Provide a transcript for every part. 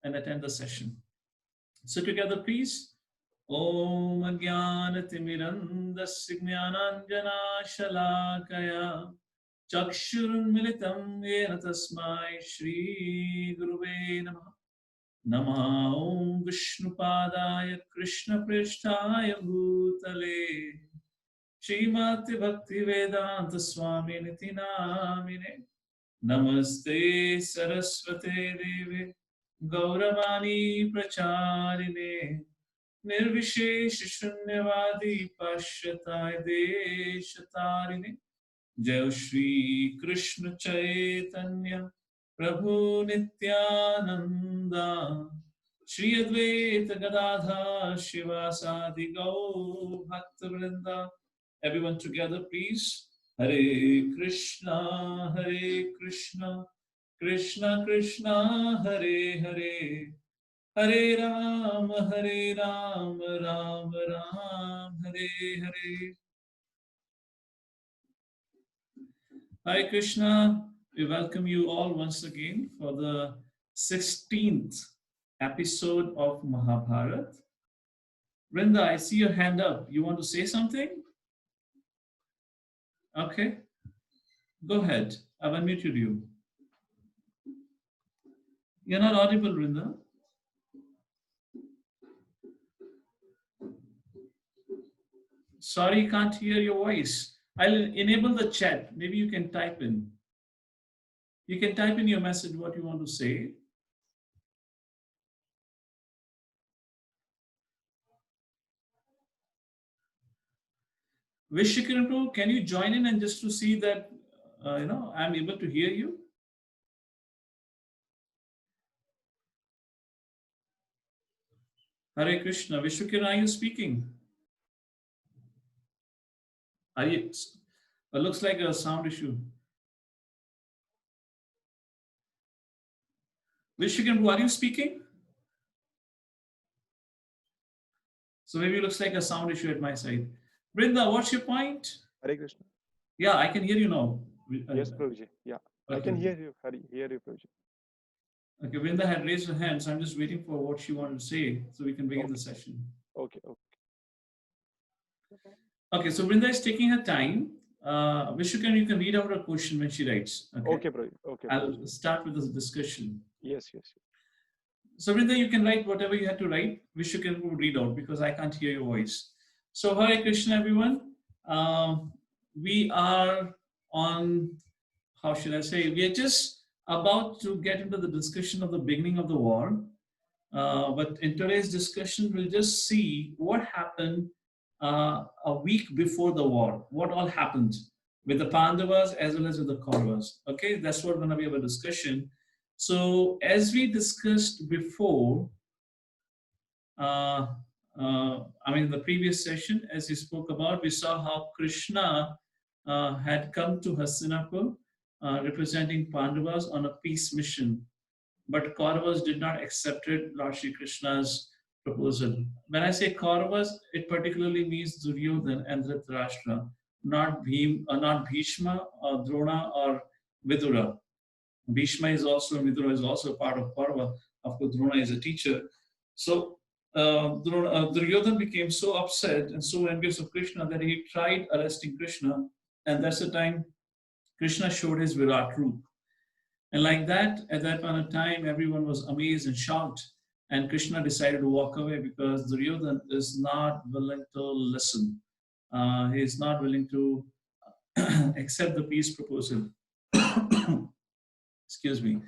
and attend the session. So together, please. Om Ajnanatimirandasya Jnananjana Shalakaya Chakshurunmilitam Yena Tasmai Shri Guruve Namah. Namah Om Vishnupadaya Krishna Prishtaya Bhutale Srimati Bhaktivedanta Swami Niti Namine Namaste Saraswate Devi Gauravani Pracharine Nirvishesh Shunyavadi Pashyatai Deshatarine Jai Shri Krishna Chaitanya Prabhu Nityananda Shri Advaita Gadadha Shivasadi Gaur Bhaktivinoda. Everyone together, please. Hare Krishna, Hare Krishna, Krishna Krishna, Hare Hare, Hare Rama, Hare Rama, Rama Rama, Hare Hare. Hare Krishna, we welcome you all once again for the 16th episode of Mahabharat. Vrinda, I see your hand up. You want to say something? Okay, go ahead. I've unmuted you. You're not audible, Vrinda. Sorry, can't hear your voice. I'll enable the chat. Maybe you can type in. You can type in your message what you want to say. Vishwakarma, can you join in and just to see that I'm able to hear you? Hare Krishna. Vishwakarma, are you speaking? Are you? It looks like a sound issue. Vishwakarma, are you speaking? So maybe it looks like a sound issue at my side. Brinda, what's your point? Hare Krishna. Yeah, I can hear you now. Yes, Prabhuji. Yeah, okay. I can hear you. Hear you, Prabhuji. Okay, Brinda had raised her hand, so I'm just waiting for what she wanted to say so we can begin the session. Okay. Okay, so Brinda is taking her time. Vishwakarma, you can read out her question when she writes. Okay, Prabhuji. Okay. I'll start with this discussion. Yes. So Brinda, you can write whatever you had to write. Vishwakarma will read out because I can't hear your voice. So Hare Krishna, everyone. We are on, how should I say, we are just about to get into the discussion of the beginning of the war. But in today's discussion, we'll just see what happened a week before the war, what all happened with the Pandavas as well as with the Kauravas. Okay, that's what going to be our discussion. So as we discussed before, the previous session, as we spoke about, we saw how Krishna had come to Hastinapur representing Pandavas on a peace mission. But Kauravas did not accept Lord Shri Krishna's proposal. When I say Kauravas, it particularly means Duryodhana and Dhritarashtra, not Bhishma or Drona or Vidura. Bhishma is also, Vidura is also part of Kaurava. Of course, Drona is a teacher. So Duryodhana became so upset and so envious of Krishna that he tried arresting Krishna, and that's the time Krishna showed his Virat Roop. And like that, at that point of time, everyone was amazed and shocked. And Krishna decided to walk away because Duryodhana is not willing to listen. He is not willing to accept the peace proposal. Excuse me.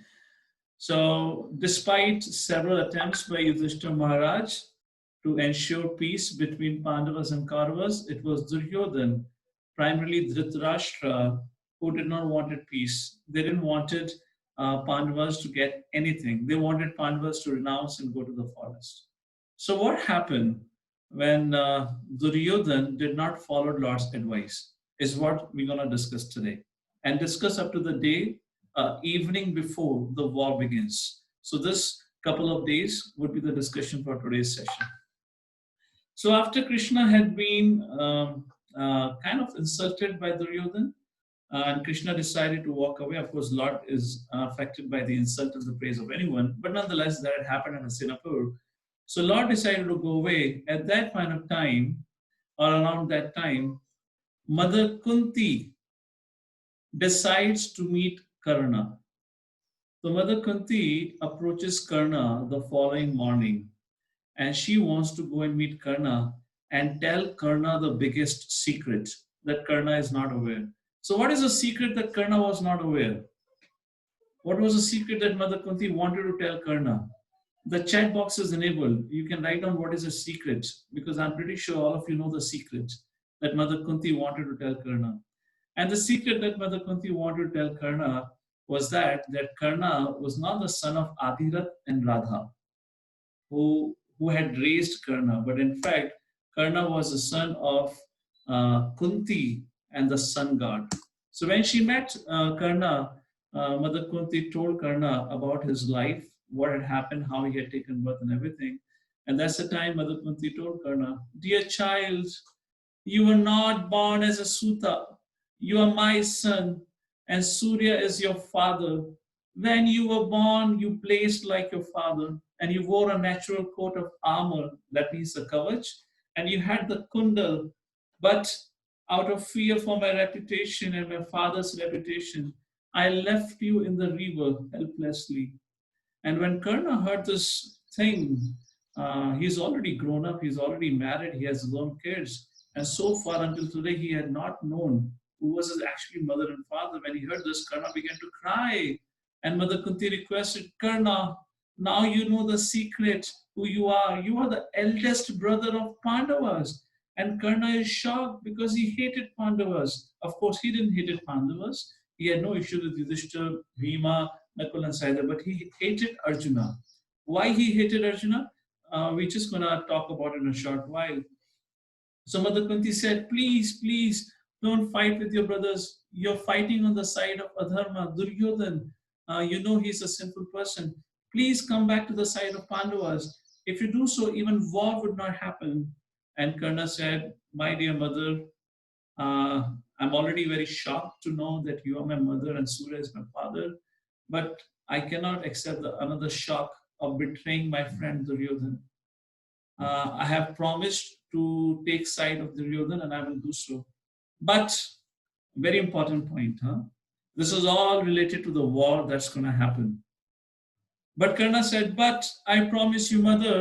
So, despite several attempts by Yudhishthira Maharaj to ensure peace between Pandavas and Kauravas, it was Duryodhana, primarily Dhritarashtra, who did not wanted peace. They didn't wanted Pandavas to get anything. They wanted Pandavas to renounce and go to the forest. So what happened when Duryodhana did not follow Lord's advice is what we're going to discuss today and discuss up to the day, evening before the war begins. So this couple of days would be the discussion for today's session. So after Krishna had been kind of insulted by Duryodhana, And Krishna decided to walk away. Of course, Lord is unaffected by the insult or the praise of anyone, but nonetheless, that had happened in Hastinapur. So Lord decided to go away. At that point of time, or around that time, Mother Kunti decides to meet Karna. So Mother Kunti approaches Karna the following morning, and she wants to go and meet Karna and tell Karna the biggest secret that Karna is not aware. So, what is the secret that Karna was not aware? What was the secret that Mother Kunti wanted to tell Karna? The chat box is enabled. You can write down what is the secret, because I'm pretty sure all of you know the secret that Mother Kunti wanted to tell Karna. And the secret that Mother Kunti wanted to tell Karna was that Karna was not the son of Adhirath and Radha, who had raised Karna, but in fact, Karna was the son of Kunti and the sun god. So when she met Karna, Mother Kunti told Karna about his life, what had happened, how he had taken birth, and everything. And that's the time Mother Kunti told Karna, "Dear child, you were not born as a Suta. You are my son, and Surya is your father. When you were born, you placed like your father, and you wore a natural coat of armor, that means a kavach, and you had the kundal. But out of fear for my reputation and my father's reputation, I left you in the river helplessly." And when Karna heard this thing, he's already grown up, he's already married, he has his own kids. And so far until today, he had not known who was his actually mother and father. When he heard this, Karna began to cry. And Mother Kunti requested, "Karna, now you know the secret, who you are. You are the eldest brother of Pandavas." And Karna is shocked because he hated Pandavas. Of course, he didn't hate Pandavas. He had no issue with Yudhishthira, Bhima, Nakul and Sahadeva, but he hated Arjuna. Why he hated Arjuna? We're just going to talk about it in a short while. So Mother Kunti said, "Please, please, don't fight with your brothers. You're fighting on the side of Adharma, Duryodhan. You know he's a sinful person. Please come back to the side of Pandavas. If you do so, even war would not happen." And Karna said, "My dear mother, I'm already very shocked to know that you are my mother and Surya is my father, but I cannot accept another shock of betraying my friend Duryodhan. I have promised to take side of Duryodhan and I will do so. But, very important point, huh? This is all related to the war that's going to happen." But Karna said, "But I promise you, mother,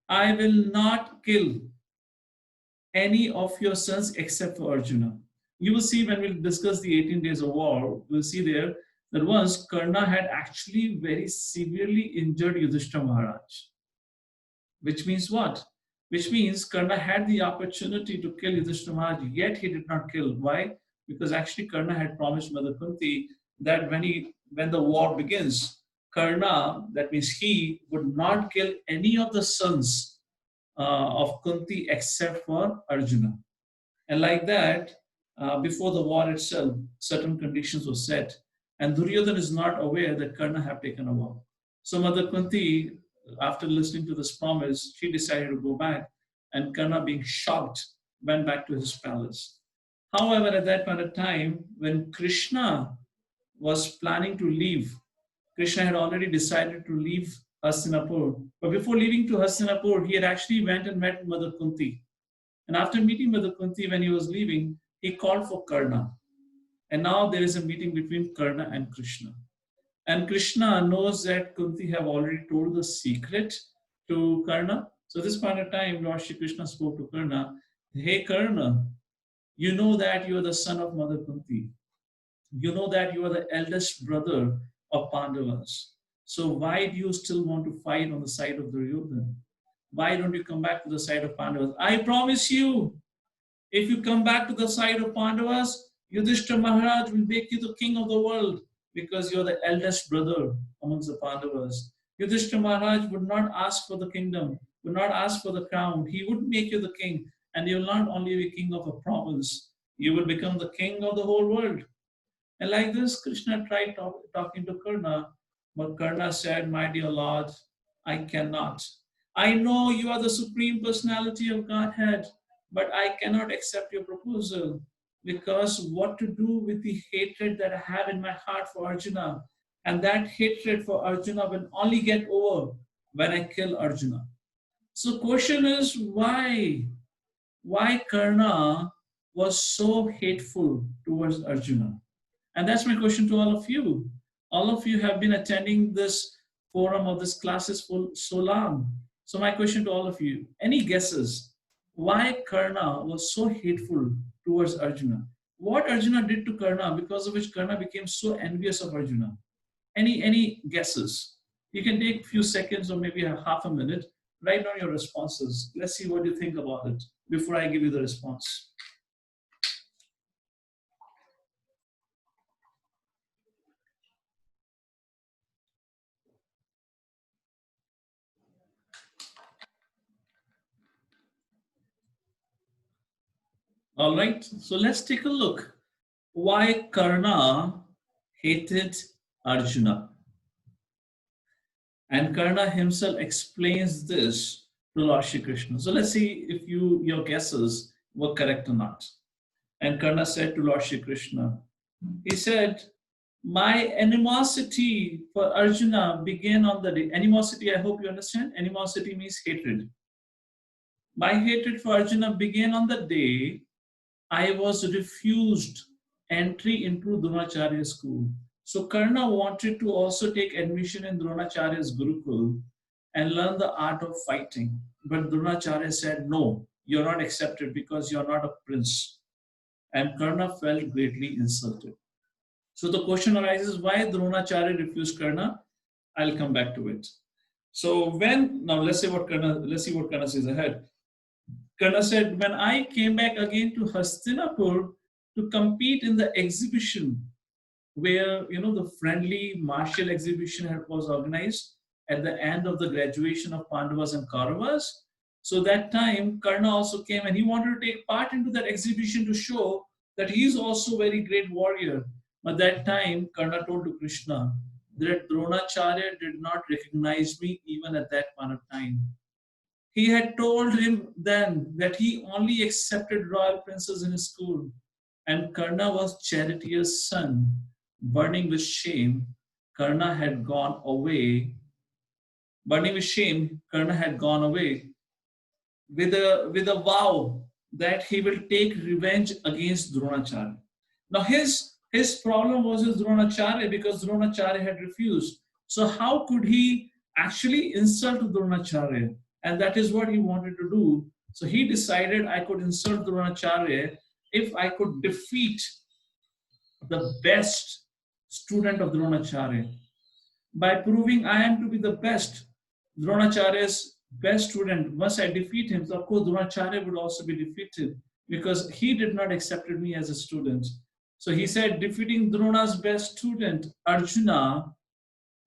I will not kill any of your sons except for Arjuna." You will see when we discuss the 18 days of war, we'll see there that once Karna had actually very severely injured Yudhishthira Maharaj. Which means what? Which means Karna had the opportunity to kill Yudhishthira Maharaj, yet he did not kill. Why? Because actually Karna had promised Mother Kunti that when the war begins, Karna, that means he, would not kill any of the sons of Kunti except for Arjuna. And like that, before the war itself, certain conditions were set. And Duryodhan is not aware that Karna have taken a vow. So Mother Kunti, after listening to this promise, she decided to go back. And Karna, being shocked, went back to his palace. However, at that point of time, when Krishna was planning to leave, Krishna had already decided to leave Hastinapur. But before leaving to Hastinapur, he had actually went and met Mother Kunti. And after meeting Mother Kunti, when he was leaving, he called for Karna. And now there is a meeting between Karna and Krishna. And Krishna knows that Kunti have already told the secret to Karna. So this point of time, Lord Shri Krishna spoke to Karna, "Hey Karna, you know that you are the son of Mother Kunti. You know that you are the eldest brother of Pandavas. So why do you still want to fight on the side of Duryodhana? Why don't you come back to the side of Pandavas? I promise you, if you come back to the side of Pandavas, Yudhishthira Maharaj will make you the king of the world because you're the eldest brother amongst the Pandavas. Yudhishthira Maharaj would not ask for the kingdom, would not ask for the crown. He would make you the king, and you will not only be king of a province, you will become the king of the whole world." And like this, Krishna tried talking to Karna, but Karna said, "My dear Lord, I cannot. I know you are the supreme personality of Godhead, but I cannot accept your proposal. because what to do with the hatred that I have in my heart for Arjuna. And that hatred for Arjuna will only get over when I kill Arjuna. So question is why? Why Karna was so hateful towards Arjuna? And that's my question to all of you. All of you have been attending this forum or this classes for so long. So my question to all of you, any guesses why Karna was so hateful towards Arjuna? What Arjuna did to Karna because of which Karna became so envious of Arjuna? Any guesses? You can take a few seconds or maybe a half a minute, write down your responses. Let's see what you think about it before I give you the response. All right, so let's take a look. Why Karna hated Arjuna? And Karna himself explains this to Lord Shri Krishna. So let's see if your guesses were correct or not. And Karna said to Lord Shri Krishna, he said, my animosity for Arjuna began on the day. Animosity, I hope you understand. Animosity means hatred. My hatred for Arjuna began on the day I was refused entry into Dronacharya school. So Karna wanted to also take admission in Dronacharya's Gurukul and learn the art of fighting. But Dronacharya said, no, you're not accepted because you're not a prince. And Karna felt greatly insulted. So the question arises, why Dronacharya refused Karna? I'll come back to it. So let's see what Karna says ahead. Karna said, when I came back again to Hastinapur to compete in the exhibition where, the friendly martial exhibition was organized at the end of the graduation of Pandavas and Kauravas. So that time, Karna also came and he wanted to take part into that exhibition to show that he is also a very great warrior. But that time, Karna told to Krishna that Dronacharya did not recognize me even at that point of time. He had told him then that he only accepted royal princes in his school. And Karna was Charioteer's son. Burning with shame, Karna had gone away. Burning with shame, Karna had gone away with a vow that he will take revenge against Dronacharya. Now his problem was his Dronacharya because Dronacharya had refused. So how could he actually insult Dronacharya? And that is what he wanted to do. So he decided I could insult Dronacharya if I could defeat the best student of Dronacharya. By proving I am to be the best, Dronacharya's best student, once I defeat him, so of course Dronacharya would also be defeated because he did not accept me as a student. So he said, defeating Drona's best student, Arjuna,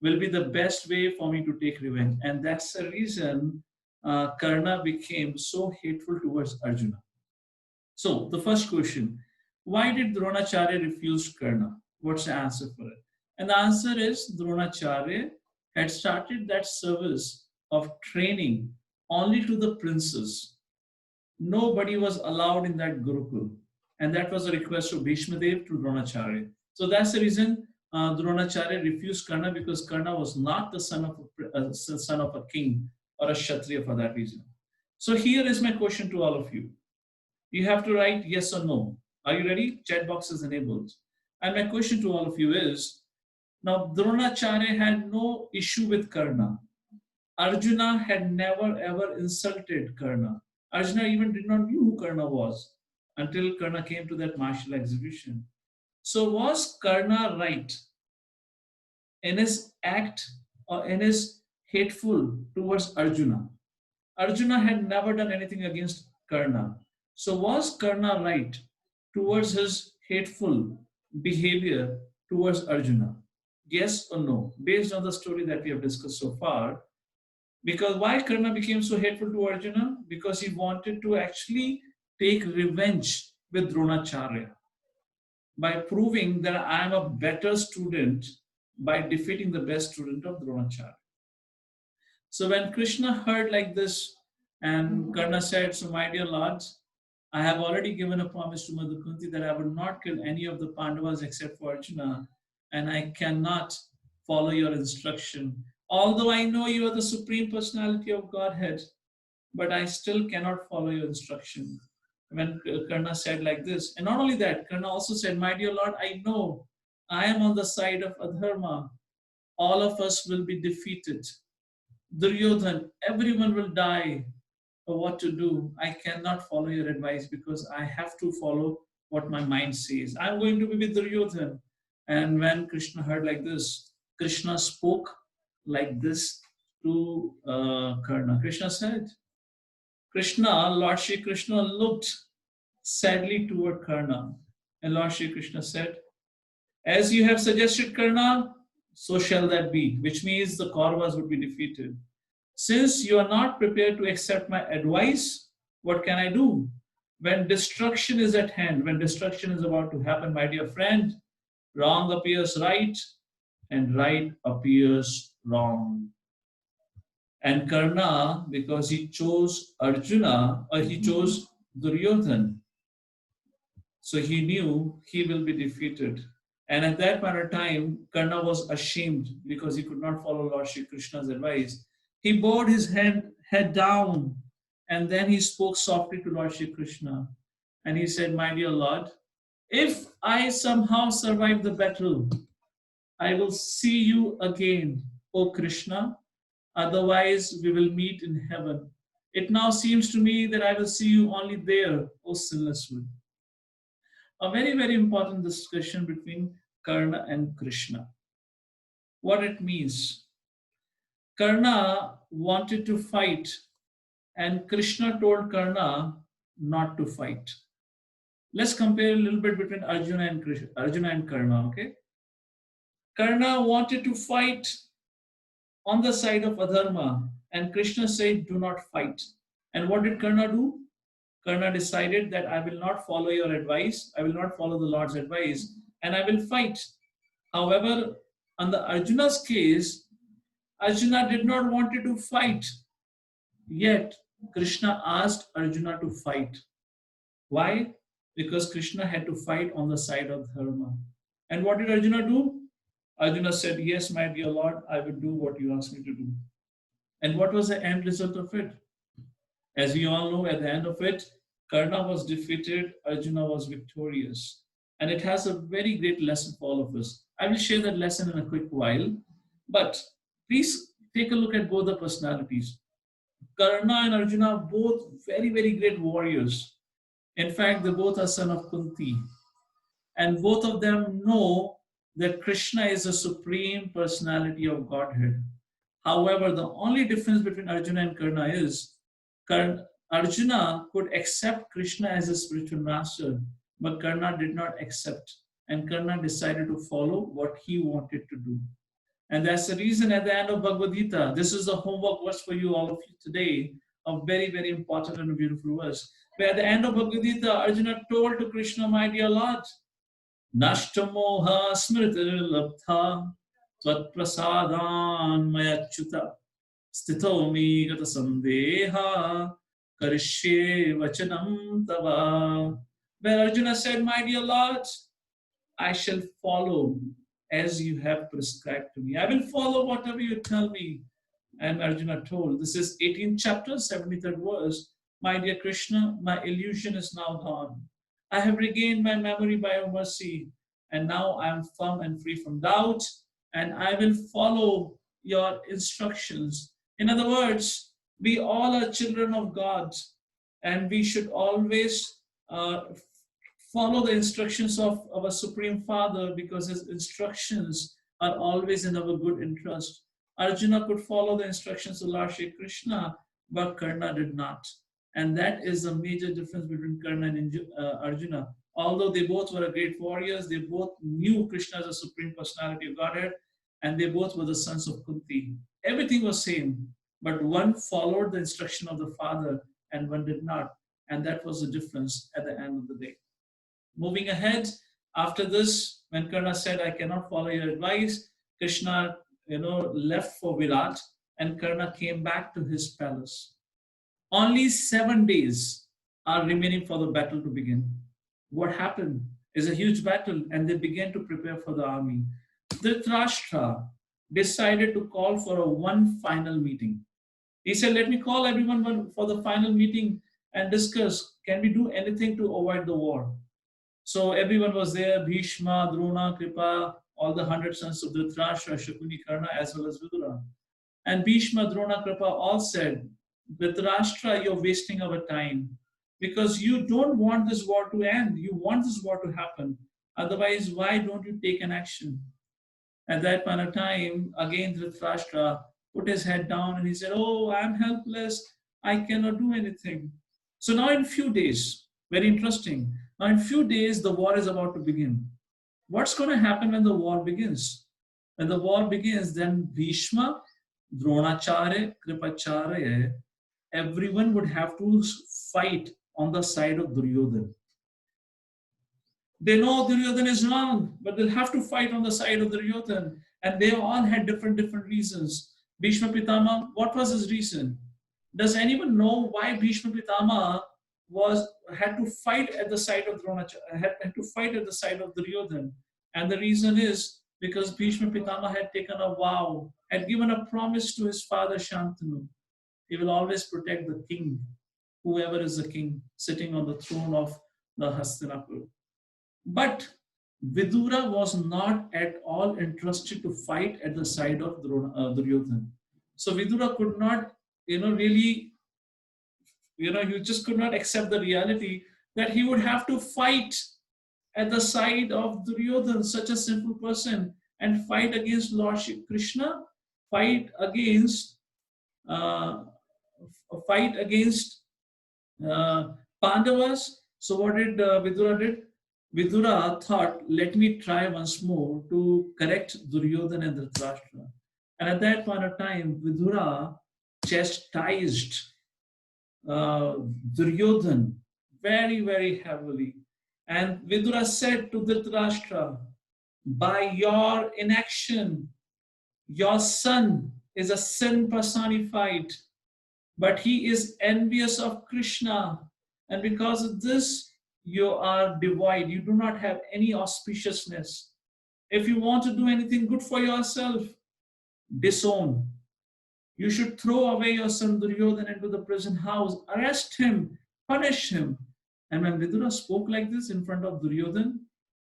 will be the best way for me to take revenge. And that's the reason Karna became so hateful towards Arjuna. So the first question, why did Dronacharya refuse Karna? What's the answer for it? And the answer is Dronacharya had started that service of training only to the princes. Nobody was allowed in that Gurukul. And that was a request of Bhishma Dev to Dronacharya. So that's the reason Dronacharya refused Karna, because Karna was not the son of a king or a Kshatriya for that reason. So here is my question to all of you. You have to write yes or no. Are you ready? Chat box is enabled. And my question to all of you is, now Dronacharya had no issue with Karna. Arjuna had never ever insulted Karna. Arjuna even did not know who Karna was until Karna came to that martial exhibition. So was Karna right in his act or in his hateful towards Arjuna? Arjuna had never done anything against Karna. So was Karna right towards his hateful behavior towards Arjuna? Yes or no? Based on the story that we have discussed so far. Because why Karna became so hateful to Arjuna? Because he wanted to actually take revenge with Dronacharya by proving that I am a better student by defeating the best student of Dronacharya. So when Krishna heard like this, and Karna said, so my dear lords, I have already given a promise to Mother Kunti that I would not kill any of the Pandavas except for Arjuna, and I cannot follow your instruction. Although I know you are the Supreme Personality of Godhead, but I still cannot follow your instruction. When Karna said like this, and not only that, Karna also said, my dear Lord, I know I am on the side of Adharma. All of us will be defeated. Duryodhan, everyone will die. But what to do? I cannot follow your advice because I have to follow what my mind says. I'm going to be with Duryodhan. And when Krishna heard like this, Krishna spoke like this to Karna. Krishna said, Lord Shri Krishna looked sadly toward Karna. And Lord Shri Krishna said, as you have suggested, Karna, so shall that be, which means the Kauravas would be defeated. Since you are not prepared to accept my advice, what can I do? When destruction is at hand, when destruction is about to happen, my dear friend, wrong appears right and right appears wrong. And Karna, because he chose Arjuna, or he chose Duryodhan, so he knew he will be defeated. And at that point of time, Karna was ashamed because he could not follow Lord Shri Krishna's advice. He bowed his head down, and then he spoke softly to Lord Shri Krishna. And he said, my dear Lord, if I somehow survive the battle, I will see you again, O Krishna. Otherwise, we will meet in heaven. It now seems to me that I will see you only there, O sinless one. A very, very important discussion between Karna and Krishna. What it means. Karna wanted to fight, and Krishna told Karna not to fight. Let's compare a little bit between Arjuna and Karna, okay? Karna wanted to fight on the side of Adharma, and Krishna said, do not fight. And what did Karna do? Karna decided that I will not follow your advice, I will not follow the Lord's advice, and I will fight. However, on the Arjuna's case, Arjuna did not want to fight. Yet, Krishna asked Arjuna to fight. Why? Because Krishna had to fight on the side of Dharma. And what did Arjuna do? Arjuna said, yes, my dear Lord, I will do what you ask me to do. And what was the end result of it? As we all know, at the end of it, Karna was defeated, Arjuna was victorious. And it has a very great lesson for all of us. I will share that lesson in a quick while. But please take a look at both the personalities. Karna and Arjuna are both very, very great warriors. In fact, they both are son of Kunti. And both of them know that Krishna is the supreme personality of Godhead. However, the only difference between Arjuna and Karna is Arjuna could accept Krishna as a spiritual master, but Karna did not accept. And Karna decided to follow what he wanted to do. And that's the reason at the end of Bhagavad Gita, this is the homework verse for you, all of you today, a very, very important and beautiful verse. Where at the end of Bhagavad Gita, Arjuna told to Krishna, my dear Lord, Nashtamoha smritir labdha tvat prasadan mayachyuta stitomi gata sandeha karishye vachanam tava. Where Arjuna said, my dear Lord, I shall follow as you have prescribed to me. I will follow whatever you tell me. And Arjuna told, this is 18th chapter, 73rd verse, my dear Krishna, my illusion is now gone. I have regained my memory by your mercy, and now I am firm and free from doubt, and I will follow your instructions. In other words, we all are children of God, and we should always follow the instructions of our Supreme Father, because his instructions are always in our good interest. Arjuna could follow the instructions of Lord Shri Krishna, but Karna did not. And that is the major difference between Karna and Arjuna. Although they both were great warriors, they both knew Krishna as a supreme personality of Godhead, and they both were the sons of Kunti. Everything was same, but one followed the instruction of the father and one did not. And that was the difference at the end of the day. Moving ahead, after this, when Karna said, I cannot follow your advice, Krishna left for Virat, and Karna came back to his palace. Only 7 days are remaining for the battle to begin. What happened is a huge battle, and they began to prepare for the army. Dhritarashtra decided to call for a one final meeting. He said, let me call everyone for the final meeting and discuss, can we do anything to avoid the war? So everyone was there, Bhishma, Drona, Kripa, all the 100 sons of Dhritarashtra, Shakuni, Karna, as well as Vidura. And Bhishma, Drona, Kripa all said, Dhritarashtra, you're wasting our time because you don't want this war to end. You want this war to happen. Otherwise, why don't you take an action? At that point of time, again Dhritarashtra put his head down and he said, oh, I'm helpless. I cannot do anything. So now in few days, very interesting. Now in few days, the war is about to begin. What's going to happen when the war begins? When the war begins, then Bhishma, Dronacharya, Kripacharya, everyone would have to fight on the side of Duryodhana. They know Duryodhana is wrong, but they'll have to fight on the side of Duryodhana. And they all had different reasons. Bhishma Pitama, what was his reason? Does anyone know why Bhishma Pitama had to fight at the side of Dronacharya, had to fight at the side of Duryodhana? And the reason is because Bhishma Pitama had taken a vow, had given a promise to his father Shantanu. He will always protect the king, whoever is the king, sitting on the throne of the Hastinapur. But Vidura was not at all interested to fight at the side of Duryodhana. So Vidura could not, really, he just could not accept the reality that he would have to fight at the side of Duryodhana, such a simple person, and fight against Lord Shri Krishna, fight against Pandavas. So what did Vidura did? Vidura thought, let me try once more to correct Duryodhana and Dhritarashtra. And at that point of time, Vidura chastised Duryodhana very, very heavily. And Vidura said to Dhritarashtra, by your inaction, your son is a sin personified, but he is envious of Krishna. And because of this, you are devoid. You do not have any auspiciousness. If you want to do anything good for yourself, disown. You should throw away your son Duryodhana into the prison house, arrest him, punish him. And when Vidura spoke like this in front of Duryodhana,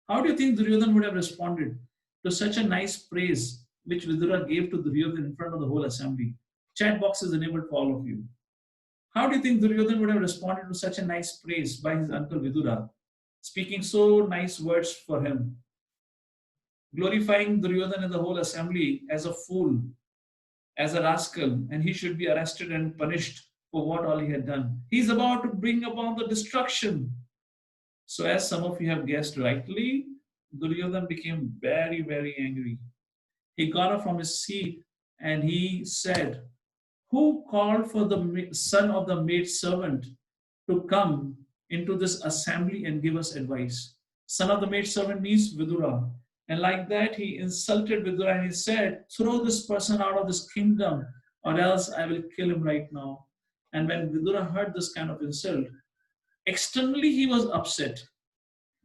how do you think Duryodhana would have responded to such a nice praise which Vidura gave to Duryodhana in front of the whole assembly? Chat box is enabled for all of you. How do you think Duryodhana would have responded to such a nice praise by his uncle Vidura, speaking so nice words for him, glorifying Duryodhana in the whole assembly as a fool, as a rascal, and he should be arrested and punished for what all he had done. He's about to bring upon the destruction. So as some of you have guessed rightly, Duryodhana became very, very angry. He got up from his seat and he said, who called for the son of the maid servant to come into this assembly and give us advice? Son of the maid servant means Vidura. And like that, he insulted Vidura and he said, throw this person out of this kingdom or else I will kill him right now. And when Vidura heard this kind of insult, externally he was upset,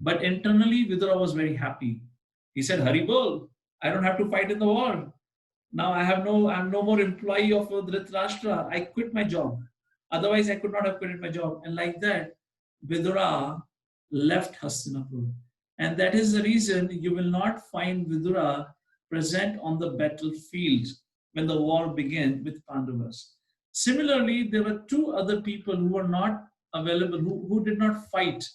but internally Vidura was very happy. He said, Haribol, I don't have to fight in the war. Now I'm no more employee of Dhritarashtra. I quit my job. Otherwise, I could not have quitted my job. And like that, Vidura left Hastinapur. And that is the reason you will not find Vidura present on the battlefield when the war began with Pandavas. Similarly, there were two other people who were not available, who did not fight.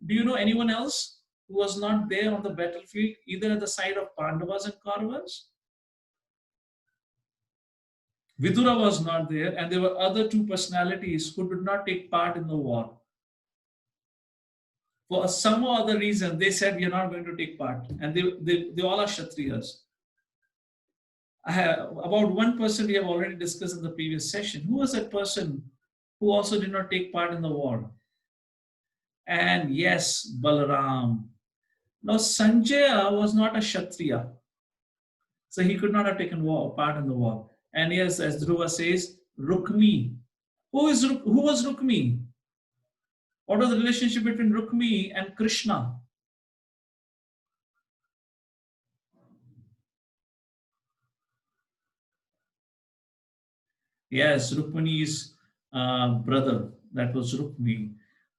Do you know anyone else who was not there on the battlefield, either at the side of Pandavas and Kauravas? Vidura was not there, and there were other two personalities who did not take part in the war. For some or other reason, they said, we are not going to take part. And they all are Kshatriyas. About one person we have already discussed in the previous session. Who was that person who also did not take part in the war? And yes, Balaram. Now, Sanjaya was not a Kshatriya. So he could not have taken part in the war. And yes, as Dhruva says, Rukmi. Who was Rukmi? What was the relationship between Rukmi and Krishna? Yes, Rukmani's brother. That was Rukmi.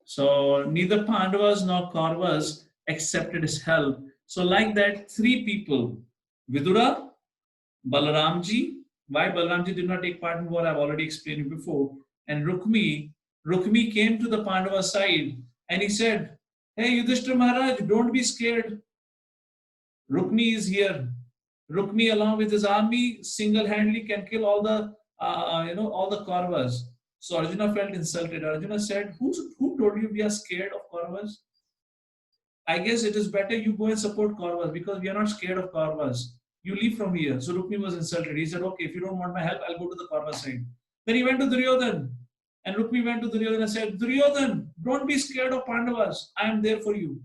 So neither Pandavas nor Kauravas accepted his help. So like that, three people, Vidura, Balaramji. Why Balaramji did not take part in war, I've already explained it before. And Rukmi, Rukmi came to the Pandava side and he said, "Hey Yudhishthira Maharaj, don't be scared. Rukmi is here. Rukmi, along with his army, single-handedly can kill all the, all the Kauravas." So Arjuna felt insulted. Arjuna said, "Who told you we are scared of Kauravas? I guess it is better you go and support Kauravas because we are not scared of Kauravas. You leave from here." So Rukmi was insulted. He said, "Okay, if you don't want my help, I'll go to the Kaurava side." Then he went to Duryodhan. And Rukmi went to Duryodhan and said, "Duryodhan, don't be scared of Pandavas. I am there for you.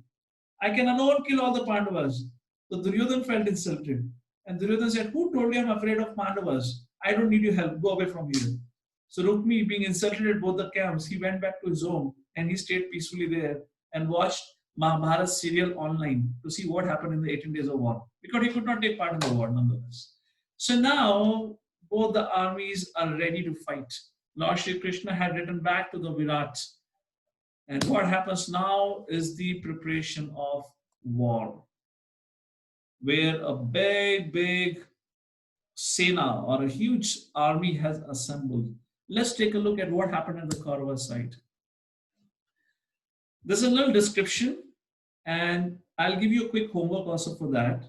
I can alone kill all the Pandavas." So Duryodhan felt insulted. And Duryodhan said, "Who told you I'm afraid of Pandavas? I don't need your help. Go away from here." So Rukmi, being insulted at both the camps, he went back to his home and he stayed peacefully there and watched Mahabharata serial online to see what happened in the 18 days of war because he could not take part in the war nonetheless. So now both the armies are ready to fight. Lord Shri Krishna had returned back to the Virat. And what happens now is the preparation of war, where a big Sena or a huge army has assembled. Let's take a look at what happened on the Kaurava side. There's a little description, and I'll give you a quick homework also for that.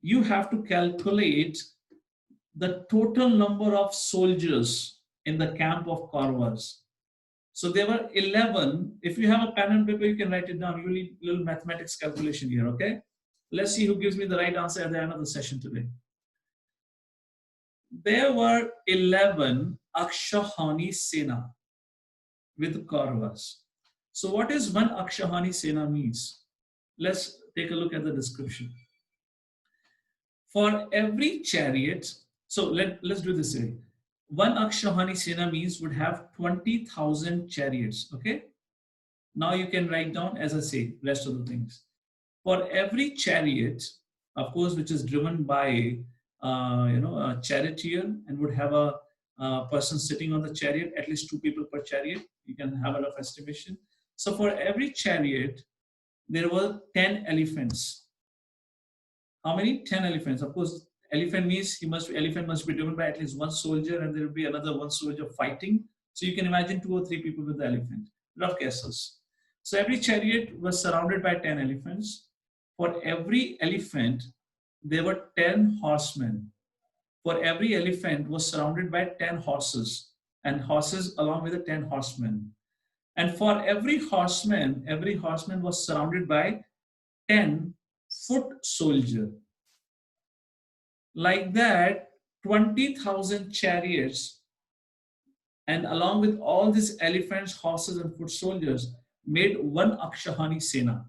You have to calculate the total number of soldiers in the camp of Kauravas. So there were 11. If you have a pen and paper, you can write it down. You need a little mathematics calculation here, okay? Let's see who gives me the right answer at the end of the session today. There were 11 Akshahani Sena with Kauravas. So what is one Akshahani Sena means? Let's take a look at the description. For every chariot, so let's do this way. One Akshahani Sena means would have 20,000 chariots, okay? Now you can write down, as I say, rest of the things. For every chariot, of course, which is driven by a charioteer and would have a person sitting on the chariot, at least 2 people per chariot. You can have a rough estimation. So for every chariot, there were 10 elephants. How many? 10 elephants. Of course, elephant means elephant must be driven by at least 1 soldier, and there will be another 1 soldier fighting. So you can imagine 2 or 3 people with the elephant. Rough guesses. So every chariot was surrounded by 10 elephants. For every elephant, there were 10 horsemen. For every elephant was surrounded by 10 horses, and horses along with the 10 horsemen. And for every horseman was surrounded by 10 foot soldier. Like that, 20,000 chariots, and along with all these elephants, horses, and foot soldiers, made 1 Akshahani Sena.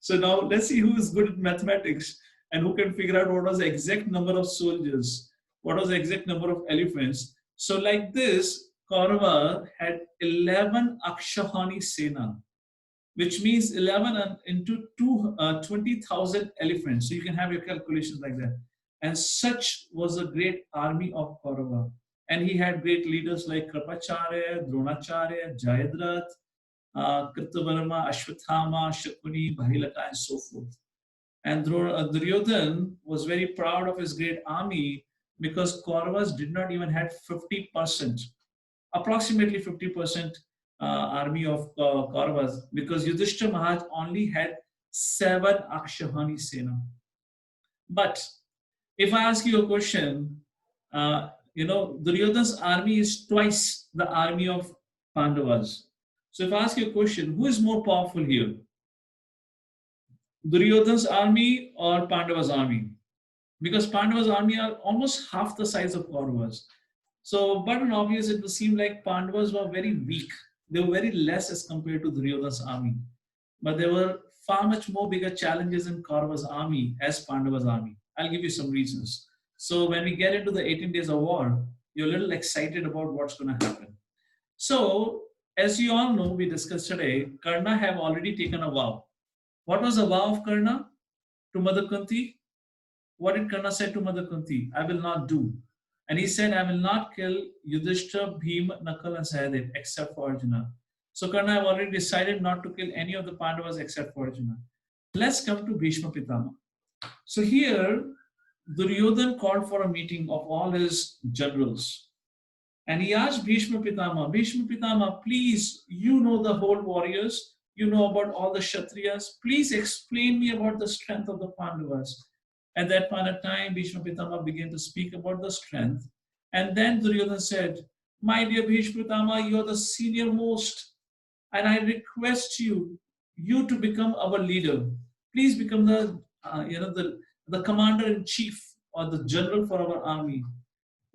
So now let's see who is good at mathematics and who can figure out what was the exact number of soldiers, what was the exact number of elephants. So like this, Kaurava had 11 Akshahani Sena, which means 11 into 20,000 elephants. So you can have your calculations like that. And such was a great army of Kaurava. And he had great leaders like Kripacharya, Dronacharya, Jayadratha, Kritavarma, Ashwathama, Shakuni, Bahilaka, and so forth. And Duryodhan was very proud of his great army because Kauravas did not even have 50%, approximately 50% army of Kauravas, because Yudhishthira Maharaj only had 7 Akshahani Sena. But if I ask you a question, Duryodhan's army is twice the army of Pandavas. So if I ask you a question, who is more powerful here? Duryodhan's army or Pandava's army? Because Pandava's army are almost half the size of Kauravas. So, but in obvious, it will seem like Pandavas were very weak. They were very less as compared to Duryodhan's army. But there were far much more bigger challenges in Kaurava's army as Pandava's army. I'll give you some reasons. So when we get into the 18 days of war, you're a little excited about what's going to happen. So as you all know, we discussed today, Karna have already taken a vow. What was the vow of Karna to Mother Kunti? What did Karna say to Mother Kunti? I will not do. And he said, I will not kill Yudhishthira, Bhima, Nakal, and Sahadev except for Arjuna. So Karna have already decided not to kill any of the Pandavas except for Arjuna. Let's come to Bhishma Pitama. So here, Duryodhan called for a meeting of all his generals. And he asked Bhishma Pitama, please, you know the whole warriors, you know about all the Kshatriyas, please explain me about the strength of the Pandavas. At that point of time, Bhishma Pitama began to speak about the strength. And then Duryodhana said, my dear Bhishma Pitama, you are the senior most, and I request you to become our leader. Please become the commander-in-chief or the general for our army.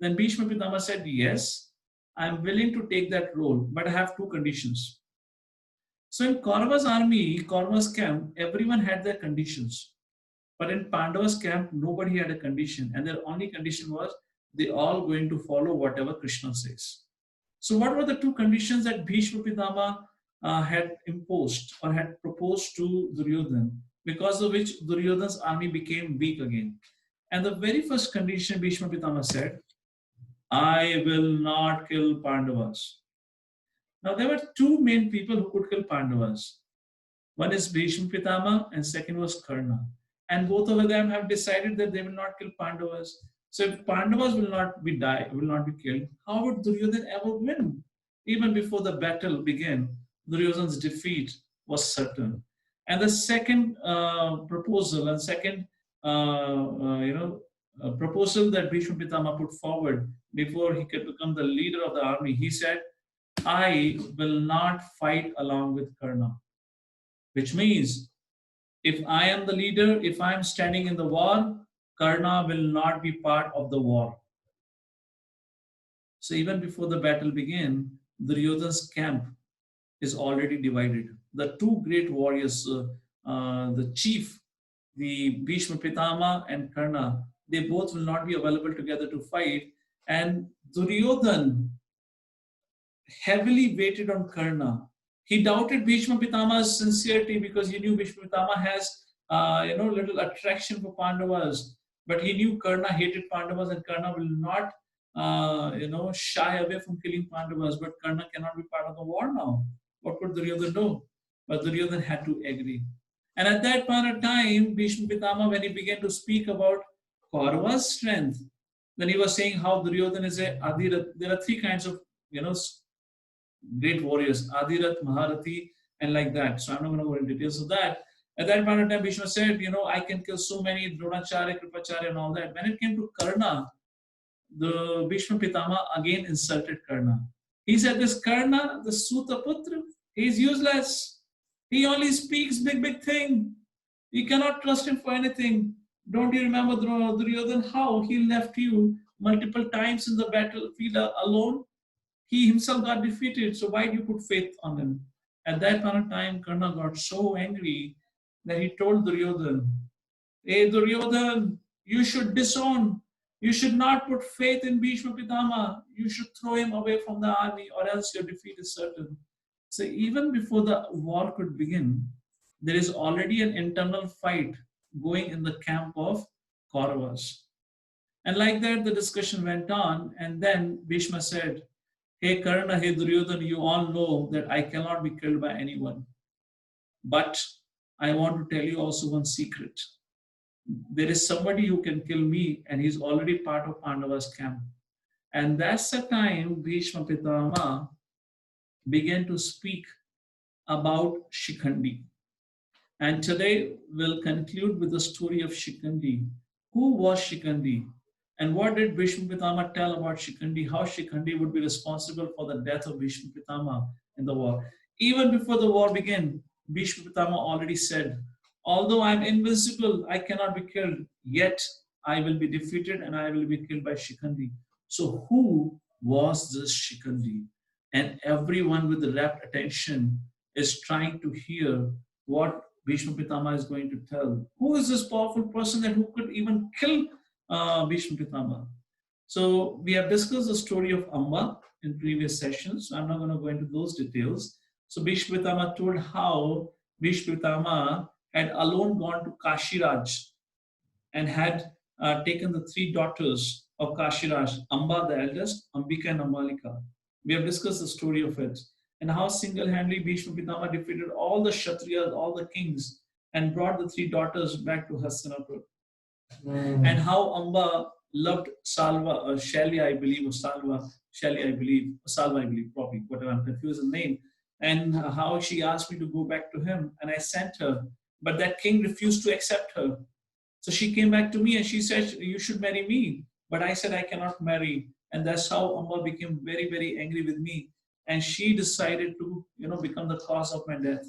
Then Bhishma Pitama said, yes, I am willing to take that role, but I have two conditions. So in Kaurava's army, Kaurava's camp, everyone had their conditions. But in Pandava's camp, nobody had a condition. And their only condition was they all going to follow whatever Krishna says. So what were the two conditions that Bhishma Pitama had imposed or had proposed to Duryodhana, because of which Duryodhana's army became weak again? And the very first condition Bhishma Pitama said, I will not kill Pandavas. Now there were two main people who could kill Pandavas. One is Bhishma Pitama and second was Karna. And both of them have decided that they will not kill Pandavas. So if Pandavas will not be killed, how would Duryodhana ever win? Even before the battle began, Duryodhana's defeat was certain. And the second proposal and second proposal that Bhishma Pitama put forward before he could become the leader of the army, he said, I will not fight along with Karna. Which means, if I am the leader, if I am standing in the war, Karna will not be part of the war. So even before the battle began, Duryodhana's camp is already divided. The two great warriors, the chief, the Bhishma Pitama and Karna, they both will not be available together to fight. And Duryodhana heavily weighted on Karna. He doubted Bhishma Pitama's sincerity because he knew Bhishma Pitama has little attraction for Pandavas. But he knew Karna hated Pandavas and Karna will not shy away from killing Pandavas. But Karna cannot be part of the war now. What could Duryodhana do? But Duryodhana had to agree. And at that point of time, Bhishma Pitama, when he began to speak about Kaurava's strength, then he was saying how Duryodhana is a Adirath. There are three kinds of great warriors, Adirath, Maharati, and like that. So I'm not going to go into details of that. At that point of time, Bhishma said, I can kill so many, Dronacharya, Kripacharya, and all that. When it came to Karna, the Bhishma Pitama again insulted Karna. He said, this Karna, the Sutaputra, he is useless. He only speaks big thing. You cannot trust him for anything. Don't you remember Duryodhana, how he left you multiple times in the battlefield alone? He himself got defeated. So why do you put faith on him? At that point of time, Karna got so angry that he told Duryodhana, hey Duryodhana, you should disown. You should not put faith in Bhishma Pitama. You should throw him away from the army or else your defeat is certain. So even before the war could begin, there is already an internal fight going in the camp of Kauravas. And like that, the discussion went on. And then Bhishma said, hey Karna, hey Duryodhana, you all know that I cannot be killed by anyone. But I want to tell you also one secret. There is somebody who can kill me and he's already part of Pandava's camp. And that's the time Bhishma Pitama began to speak about Shikhandi. And today we'll conclude with the story of Shikhandi. Who was Shikhandi? And what did Bhishma Pitama tell about Shikhandi? How Shikhandi would be responsible for the death of Bhishma Pitama in the war. Even before the war began, Bhishma Pitama already said, although I am invincible, I cannot be killed, yet I will be defeated and I will be killed by Shikhandi. So who was this Shikhandi? And everyone with the rapt attention is trying to hear what Bhishma Pitama is going to tell. Who is this powerful person that who could even kill Bhishma Pitama? So we have discussed the story of Amba. in previous sessions. So I'm not going to go into those details. So Bhishma Pitama told how Bhishma Pitama had alone gone to Kashiraj and had taken the three daughters of Kashiraj, Amba the eldest, Ambika and Ambalika. We have discussed the story of it and how single-handedly Bhishma Pitama defeated all the Kshatriyas, all the kings, and brought the three daughters back to Hastinapur. And how Amba loved Salva, Shelly, I believe, or Salva, Shelly, I believe, Salva, I believe, probably, whatever, I'm confused in the name, and how she asked me to go back to him, and I sent her, but that king refused to accept her. So she came back to me and she said, you should marry me. But I said, I cannot marry. And that's how Amba became very, very angry with me. And she decided to, become the cause of my death.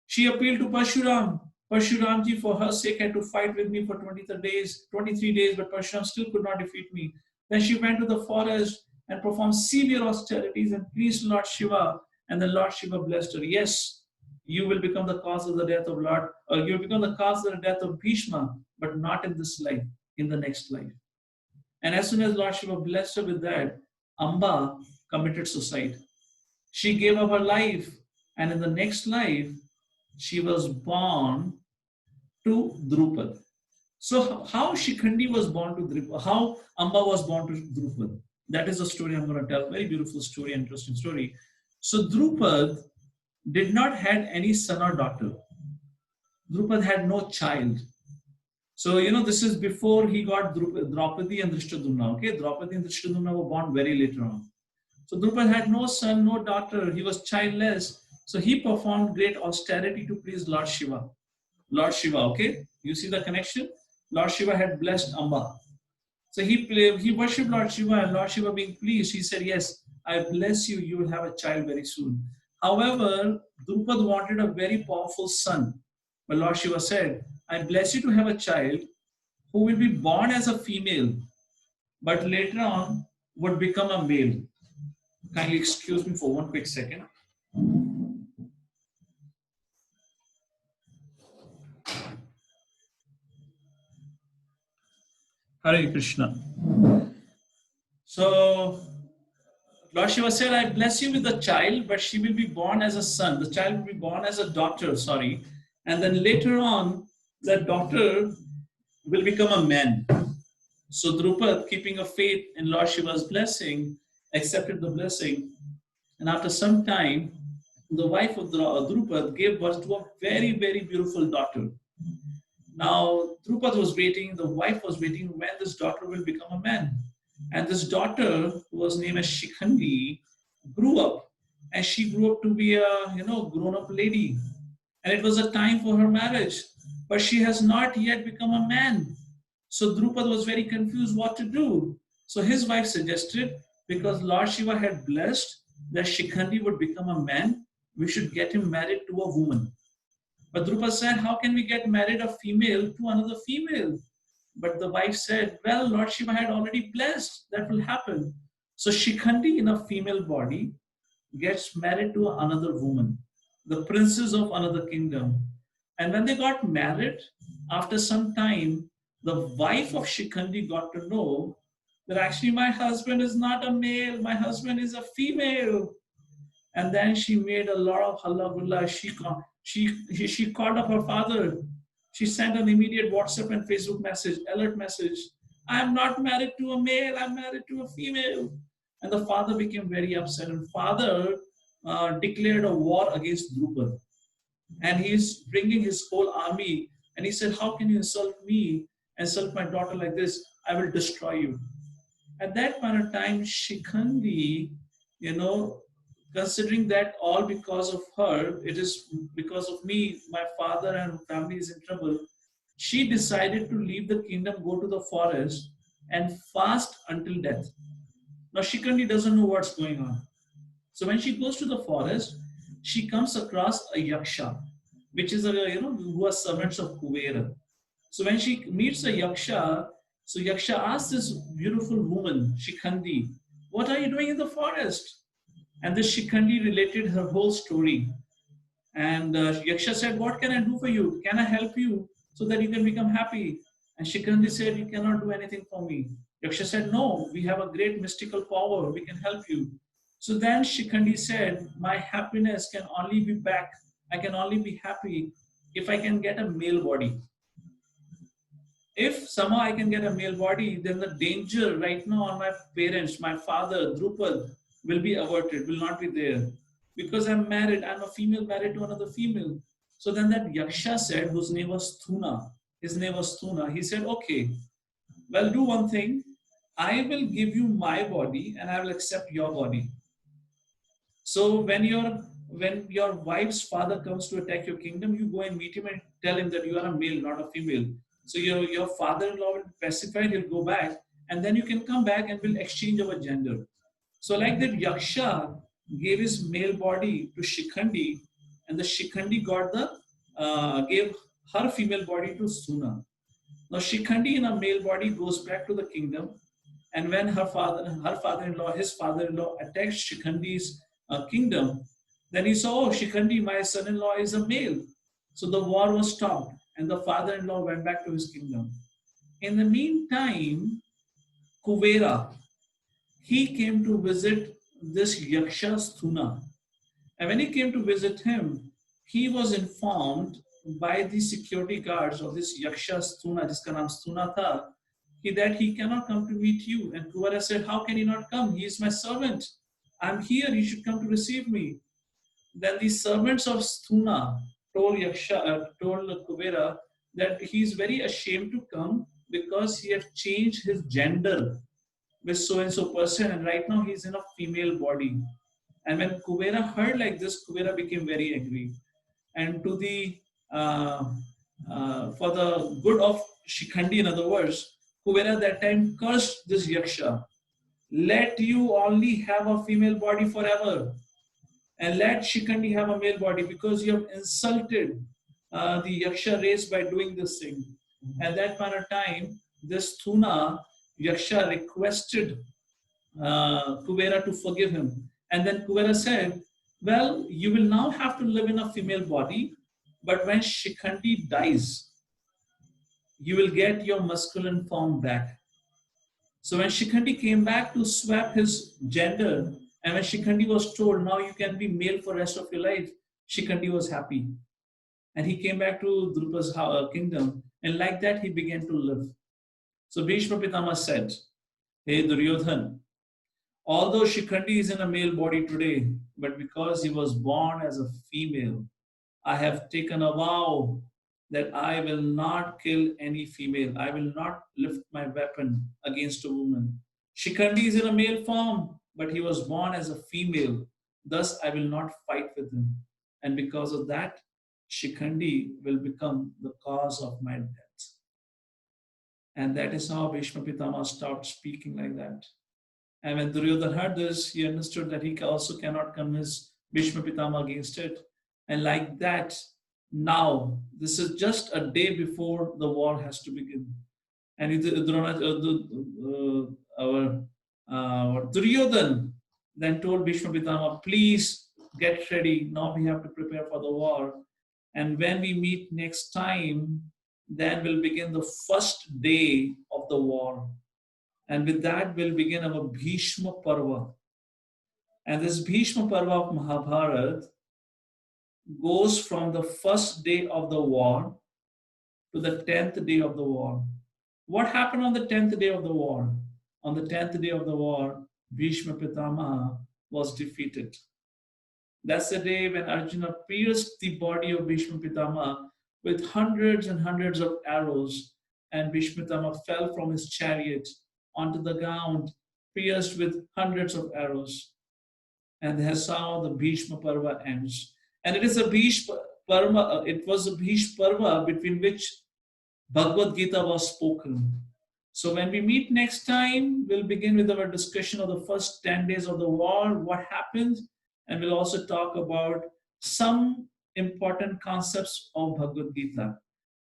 She appealed to Parshuram. Parshuramji, for her sake, had to fight with me for 23 days, but Parshuram still could not defeat me. Then she went to the forest and performed severe austerities and pleased Lord Shiva. And the Lord Shiva blessed her. Yes, you will become the cause of the death of Lord, or you will become the cause of the death of Bhishma, but not in this life, in the next life. And as soon as Lord Shiva blessed her with that, Amba committed suicide. She gave up her life, and in the next life, she was born to Drupad. So how Shikhandi was born to Drupad, how Amba was born to Drupad, that is the story I'm going to tell. Very beautiful story, interesting story. So Drupad did not have any son or daughter. Drupad had no child. So, this is before he got Draupadi and Drishtadyumna. Okay, Draupadi and Drishtadyumna were born very later on. So Drupad had no son, no daughter. He was childless. So he performed great austerity to please Lord Shiva. Lord Shiva, okay? You see the connection? Lord Shiva had blessed Amba. So he worshipped Lord Shiva, and Lord Shiva being pleased, he said, yes, I bless you, you will have a child very soon. However, Drupad wanted a very powerful son. But Lord Shiva said, I bless you to have a child who will be born as a female, but later on would become a male. Kindly excuse me for one quick second. Hare Krishna. So, Lord Shiva said, I bless you with a child, but she will be born as a son. The child will be born as a daughter, sorry. And then later on, that daughter will become a man. So Drupad, keeping a faith in Lord Shiva's blessing, accepted the blessing. And after some time, the wife of Drupad gave birth to a very, very beautiful daughter. Now, Drupad was waiting, the wife was waiting when this daughter will become a man. And this daughter, who was named as Shikhandi, grew up. And she grew up to be a, grown-up lady. And it was a time for her marriage. But she has not yet become a man. So Drupad was very confused what to do. So his wife suggested, because Lord Shiva had blessed that Shikhandi would become a man, we should get him married to a woman. But Drupad said, how can we get married a female to another female? But the wife said, well, Lord Shiva had already blessed, that will happen. So Shikhandi in a female body gets married to another woman, the princess of another kingdom. And when they got married, after some time, the wife of Shikhandi got to know that actually my husband is not a male, my husband is a female. And then she made a lot of halla-gulla. She called up her father. She sent an immediate WhatsApp and Facebook message, alert message. I am not married to a male, I'm married to a female. And the father became very upset. And father declared a war against Drupad. And he's bringing his whole army. And he said, how can you insult me, insult my daughter like this? I will destroy you. At that point of time, Shikhandi, considering that all because of her, it is because of me, my father and family is in trouble, she decided to leave the kingdom, go to the forest and fast until death. Now Shikhandi doesn't know what's going on. So when she goes to the forest, she comes across a yaksha, which is who are servants of Kuvera. So when she meets a yaksha, so yaksha asks this beautiful woman, Shikhandi, what are you doing in the forest? And this Shikhandi related her whole story. And Yaksha said, what can I do for you? Can I help you so that you can become happy? And Shikhandi said, you cannot do anything for me. Yaksha said, no, we have a great mystical power. We can help you. So then Shikhandi said, my happiness can only be back. I can only be happy if I can get a male body. If somehow I can get a male body, then the danger right now on my parents, my father, Drupad, will be averted, will not be there. Because I'm married, I'm a female married to another female. So then that Yaksha said, whose name was Thuna, his name was Thuna, he said, okay, well, do one thing. I will give you my body and I will accept your body. So when your wife's father comes to attack your kingdom, you go and meet him and tell him that you are a male, not a female. So your father-in-law will pacify, he'll go back, and then you can come back and we'll exchange our gender. So like that, Yaksha gave his male body to Shikhandi, and the Shikhandi got the gave her female body to Suna. Now Shikhandi in a male body goes back to the kingdom, and when his father-in-law attacked Shikhandi's kingdom, then he saw, oh, Shikhandi, my son-in-law is a male. So the war was stopped, and the father-in-law went back to his kingdom. In the meantime, Kuvera, he came to visit this Yaksha Sthuna. And when he came to visit him, he was informed by the security guards of this Yaksha Sthuna, jiska naam Sthuna tha, that he cannot come to meet you. And Kuvera said, how can he not come? He is my servant. I'm here. You should come to receive me. Then the servants of Sthuna told Kuvera that he is very ashamed to come because he has changed his gender with so and so person, and right now he's in a female body. And when Kuvera heard like this, Kuvera became very angry. And to the for the good of Shikhandi, in other words, Kuvera that time cursed this Yaksha. Let you only have a female body forever, and let Shikhandi have a male body, because you have insulted the Yaksha race by doing this thing. At that point of time, this Thuna Yaksha requested Kuvera to forgive him. And then Kuvera said, well, you will now have to live in a female body, but when Shikhandi dies, you will get your masculine form back. So when Shikhandi came back to swap his gender, and when Shikhandi was told, now you can be male for the rest of your life, Shikhandi was happy. And he came back to Drupa's kingdom, and like that he began to live. So Bhishma Pitama said, hey Duryodhan, although Shikhandi is in a male body today, but because he was born as a female, I have taken a vow that I will not kill any female. I will not lift my weapon against a woman. Shikhandi is in a male form, but he was born as a female. Thus, I will not fight with him. And because of that, Shikhandi will become the cause of my death. And that is how Bhishma Pitama stopped speaking like that. And when Duryodhana heard this, he understood that he also cannot convince Bhishma Pitama against it. And like that, now, this is just a day before the war has to begin. And Duryodhana then told Bhishma Pitama, please get ready. Now we have to prepare for the war. And when we meet next time, then will begin the first day of the war. And with that will begin our Bhishma Parva. And this Bhishma Parva of Mahabharata goes from the first day of the war to the 10th day of the war. What happened on the 10th day of the war? On the 10th day of the war, Bhishma Pitama was defeated. That's the day when Arjuna pierced the body of Bhishma Pitama with hundreds and hundreds of arrows, and Bhishma Pitama fell from his chariot onto the ground, pierced with hundreds of arrows. And that's how the Bhishma Parva ends. And it is a Bhishma Parva, it was a Bhishma Parva between which Bhagavad Gita was spoken. So when we meet next time, we'll begin with our discussion of the first 10 days of the war, what happened, and we'll also talk about some important concepts of Bhagavad Gita.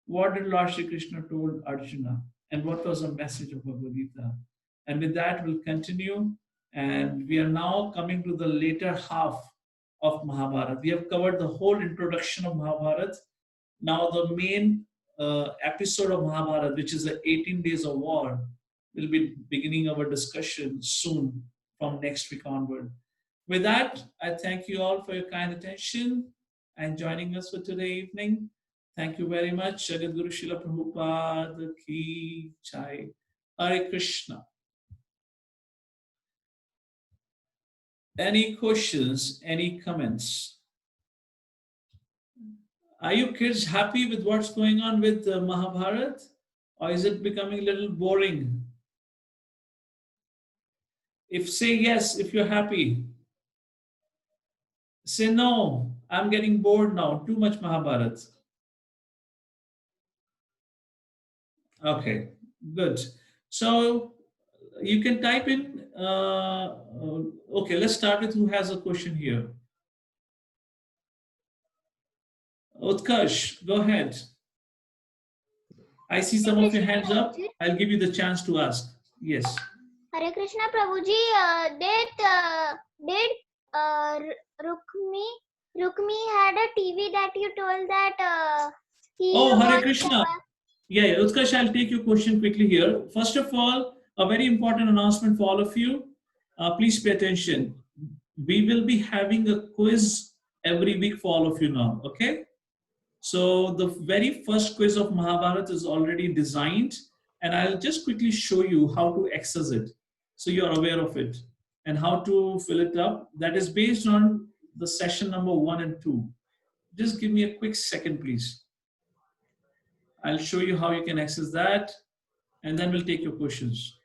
What did Lord Shri Krishna told Arjuna, and what was the message of Bhagavad Gita? And with that, we'll continue. And we are now coming to the later half of Mahabharata. We have covered the whole introduction of Mahabharata. Now the main episode of Mahabharata, which is the 18 days of war, will be beginning our discussion soon from next week onward. With that, I thank you all for your kind attention and joining us for today evening. Thank you very much. Jagat Guru Srila Prabhupada Ki Jai. Hare Krishna. Any questions? Any comments? Are you kids happy with what's going on with Mahabharat? Or is it becoming a little boring? If say yes, if you're happy. Say no, I'm getting bored now. Too much Mahabharat. Okay, good. So you can type in. Okay, let's start with who has a question here. Utkarsh, go ahead. I see some of your hands up. I'll give you the chance to ask. Yes. Hare Krishna Prabhuji, did Rukmi had a TV that you told that he Oh, Hare was Krishna. Yeah, Utkarsh, I'll take your question quickly here. First of all, a very important announcement for all of you. Please pay attention. We will be having a quiz every week for all of you now, okay? So the very first quiz of Mahabharata is already designed, and I'll just quickly show you how to access it so you're aware of it and how to fill it up. That is based on the session number 1 and 2. Just give me a quick second, please. I'll show you how you can access that, and then we'll take your questions.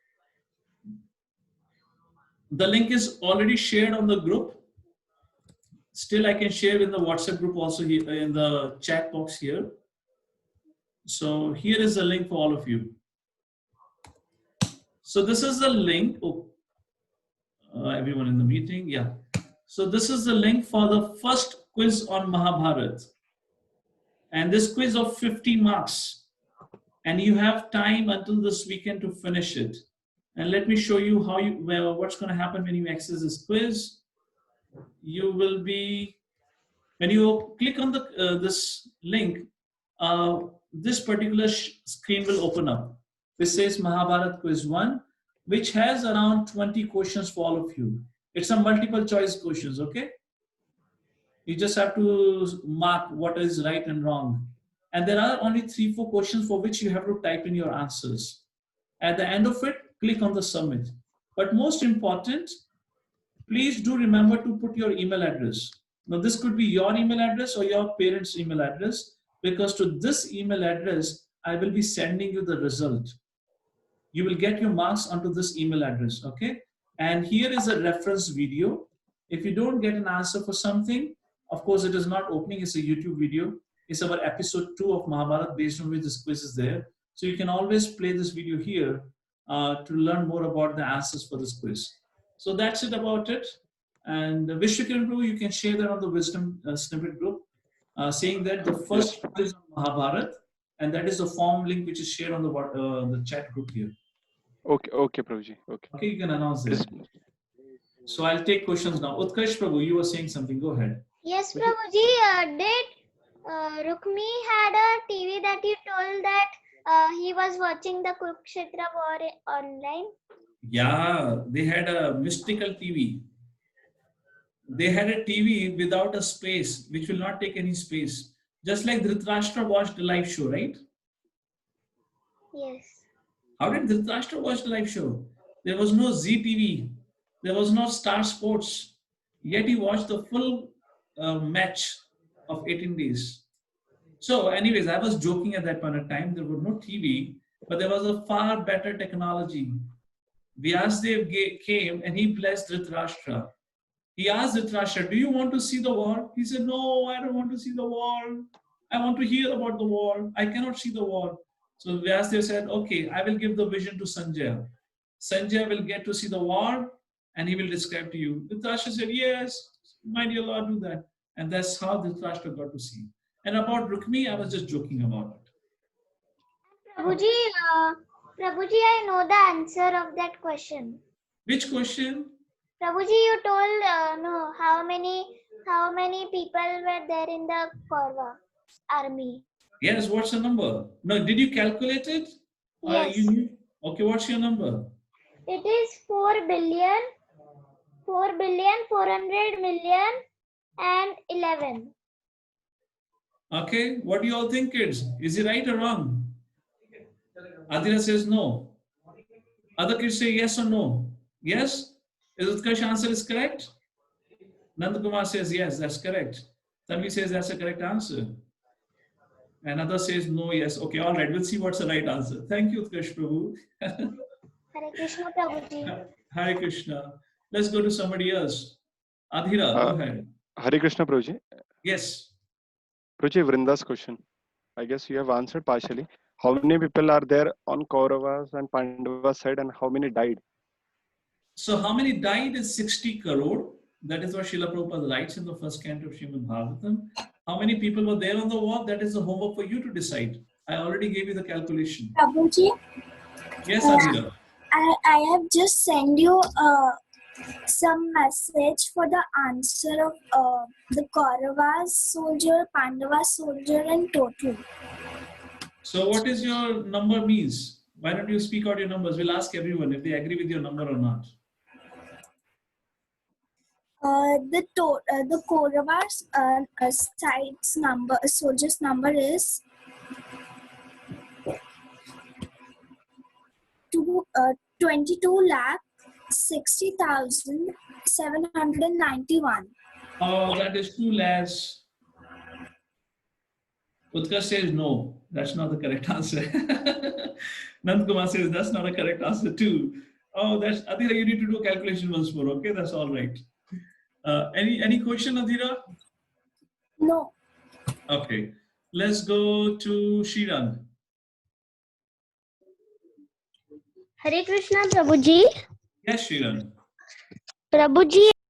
The link is already shared on the group. Still, I can share in the WhatsApp group also here in the chat box here. So here is the link for all of you. So this is the link. Oh, everyone in the meeting, yeah. So this is the link for the first quiz on Mahabharata. And this quiz of 50 marks. And you have time until this weekend to finish it. And let me show you how you, well, what's going to happen when you access this quiz. You will be, when you click on the this link, this particular screen will open up. This says Mahabharata Quiz 1, which has around 20 questions for all of you. It's a multiple choice questions, okay? You just have to mark what is right and wrong. And there are only 3-4 questions for which you have to type in your answers. At the end of it, click on the submit. But most important, please do remember to put your email address. Now this could be your email address or your parents' email address, because to this email address, I will be sending you the result. You will get your marks onto this email address, okay? And here is a reference video. If you don't get an answer for something, of course it is not opening, it's a YouTube video. It's our episode 2 of Mahabharata based on which this quiz is there. So you can always play this video here to learn more about the answers for this quiz. So that's it about it. And Vishwakiran Prabhu, you can share that on the Wisdom Snippet group, saying that the first quiz on Mahabharata, and that is the form link which is shared on the chat group here. Okay, Prabhuji. Okay. Okay, you can announce this. So I'll take questions now. Utkarsh Prabhu, you were saying something. Go ahead. Yes, Prabhuji, did Rukmi had a TV that you told that he was watching the Kurukshetra war online? Yeah, they had a mystical TV. They had a TV without a space, which will not take any space. Just like Dhritarashtra watched the live show, right? Yes. How did Dhritarashtra watch the live show? There was no ZTV. There was no Star Sports. Yet he watched the full match of 18 days. So anyways, I was joking at that point of time. There was no TV, but there was a far better technology. Vyasdev came and he blessed Dhritarashtra. He asked Dhritarashtra, do you want to see the war? He said, no, I don't want to see the war. I want to hear about the war. I cannot see the war. So Vyasdev said, okay, I will give the vision to Sanjaya. Sanjaya will get to see the war and he will describe to you. Dhritarashtra said, yes, my dear Lord, do that. And that's how Dhritarashtra got to see. And about Rukmi, I was just joking about it. Prabhuji, I know the answer of that question. Which question? Prabhuji, you told no how many people were there in the Kaurva army. Yes, what's the number? No, did you calculate it? Yes. Okay, what's your number? It is 4 4,400,000,011. Okay, what do you all think, kids? Is he right or wrong? Adira says no. Other kids say yes or no. Yes? Is Utkarsh answer is correct? Nandakumar says yes, that's correct. Tanvi says that's a correct answer. And other says no, yes. Okay, all right. We'll see what's the right answer. Thank you, Utkarsh Prabhu. Hare Krishna Prabhuji. Hare Krishna. Let's go to somebody else. Adhira, go ahead. Hare Krishna, Prabhuji. Yes. Prabhuji, Vrinda's question. I guess you have answered partially. How many people are there on Kauravas and Pandavas side, and how many died? So how many died is 60 crore. That is what Srila Prabhupada writes in the first canto of Srimad Bhagavatam. How many people were there on the war? That is the homework for you to decide. I already gave you the calculation. Prabhuji, Yes, Adhira. I have just sent you some message for the answer of the Kauravas soldier, Pandavas soldier, and total. So what is your number means? Why don't you speak out your numbers? We'll ask everyone if they agree with your number or not. The Kauravas side's number, soldier's number is 22,60,791. Oh, that is too less. Utkarsh says no, that's not the correct answer. Nandkumar says that's not a correct answer too. Oh, that's Adhira, you need to do calculation once more, okay? That's all right. Any question, Adhira? No. Okay. Let's go to Shrirang. Hare Krishna Prabhuji. Yes, Shrirang. Prabhuji,